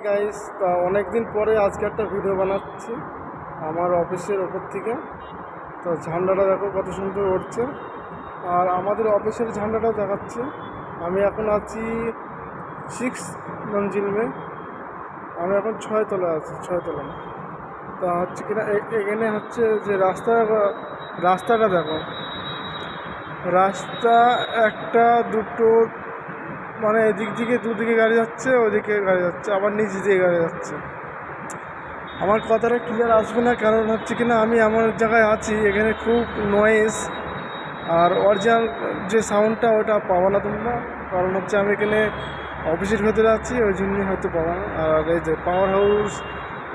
Guys, তা অনেকদিন পরে আজকে একটা ভিডিও বানাচ্ছি আমার অফিসের ওপর থেকে। তো ঝান্ডাটা দেখো কত সুন্দর উঠছে, আর আমাদের অফিসের ঝান্ডাটা দেখাচ্ছে। আমি এখন আছি 6 মঞ্জিল আমি এখন 6 তলায় আছি, 6 তলা। তা হচ্ছে কিনা এখানে হচ্ছে যে রাস্তাটা দেখো। রাস্তা একটা দুটো, মানে এদিক দিকে দুদিকে গাড়ি যাচ্ছে, ওদিকে গাড়ি যাচ্ছে, আবার নিচ দিয়ে গাড়ি যাচ্ছে। আমার কথাটা ক্লিয়ার আসবে না, কারণ হচ্ছে কিনা আমি এমন এক জায়গায় আছি এখানে খুব নয়েজ, আর অরিজিনাল যে সাউন্ডটা ওটা পাবো না তোমরা। কারণ হচ্ছে আমি এখানে অফিসের ভেতরে আছি, ওই জন্যই হয়তো পাবো না। আর এই যে পাওয়ার হাউস,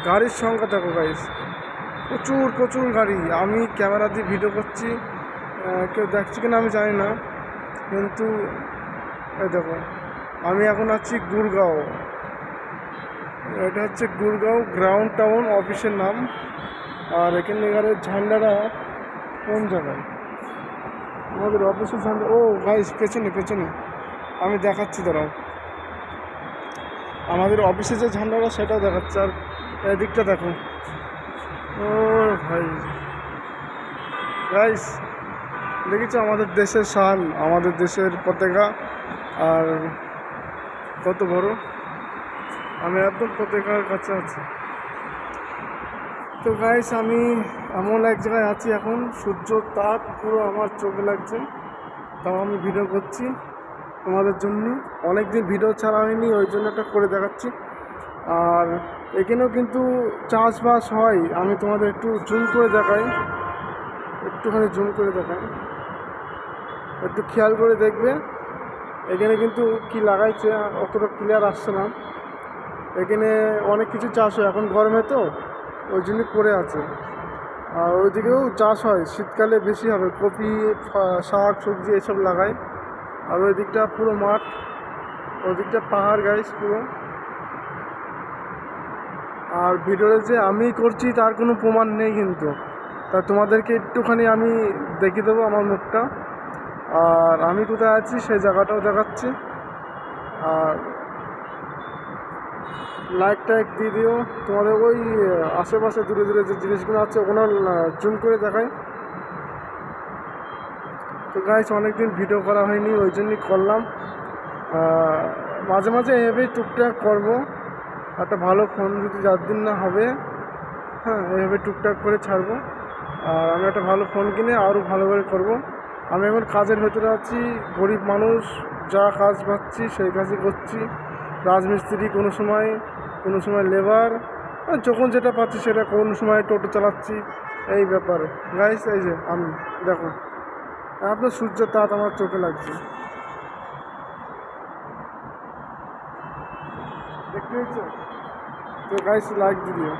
গাড়ির সংখ্যা দেখো গাইস, প্রচুর প্রচুর গাড়ি। আমি ক্যামেরা দিয়ে ভিডিও করছি, কেউ দেখছে কিনা আমি জানি না, কিন্তু এই দেখো আমি এখন আছি গুরগাঁও। এটা হচ্ছে গুরগাঁও গ্রাউন্ড টাউন অফিসের নাম। আর এখানকার ঝান্ডাটা কোন জায়গায়? আমাদের অফিসের ঝান্ডা, ও গাইস পেছনে পেছনে আমি দেখাচ্ছি, দাঁড়াও। আমাদের অফিসে যে ঝান্ডাটা সেটাও দেখাচ্ছে, আর এদিকটা দেখো। ও ভাই গাইস, দেখেছো আমাদের দেশের শান, আমাদের দেশের পতাকা, আর কত বড়। আমি একদম পতাকার কাছে আছি। তো গাইস, আমি এমন এক জায়গায় আছি এখন, সূর্য তাপ পুরো আমার চোখে লাগছে, তাও আমি ভিডিও করছি তোমাদের জন্য। অনেক দিন ভিডিও ছাড়া হয়নি, ওই জন্য একটা করে দেখাচ্ছি। আর এখানেও কিন্তু চাষবাস হয়, আমি তোমাদের একটু জুম করে দেখাই, একটুখানি জুম করে দেখাই, একটু খেয়াল করে দেখবে। এখানে কিন্তু কি লাগাইছে অতটা ক্লিয়ার আসছে না। এখানে অনেক কিছু চাষ হয়, এখন গরমে তো ওই জন্য করে আছে। আর ওইদিকেও চাষ হয়, শীতকালে বেশি হবে, কপি, শাক সবজি এসব লাগায়। আর ওই দিকটা পুরো মাঠ, ওই দিকটা পাহাড় গাইস পুরো। আর ভিডিওটা যে আমি করছি তার কোনো প্রমাণ নেই কিন্তু, তা তোমাদেরকে একটুখানি আমি দেখিয়ে দেবো আমার মুখটা, আর আমি কোথায় আছি সেই জায়গাটাও দেখাচ্ছি। আর লাইক টাইক দিয়ে দিও তোমাদের ওই আশেপাশে দূরে দূরে যে জিনিসগুলো আছে ওগুলো জুম করে দেখাই। তো গাইস, অনেকদিন ভিডিও করা হয়নি, ওই জন্যই করলাম। মাঝে মাঝে এভাবেই টুকটাক করবো, একটা ভালো ফোন যদি যার দিন না হবে, হ্যাঁ এভাবে টুকটাক করে ছাড়বো। আর আমি একটা ভালো ফোন কিনে আরও ভালো করে করবো। আমি এখন কাজের ভেতরে আছি, গরিব মানুষ, যা কাজ পাচ্ছি সেই কাজই করছি। রাজমিস্ত্রি, কোনো সময় লেবার, যখন যেটা পাচ্ছি সেটা, কোনো সময় টোটো চালাচ্ছি, এই ব্যাপার গাইস। এই যে আমি দেখো, আপনার সূর্যের তাপ আমার চোখে লাগছে, দেখতে পেয়েছো? তো গাইস লাইক দিও।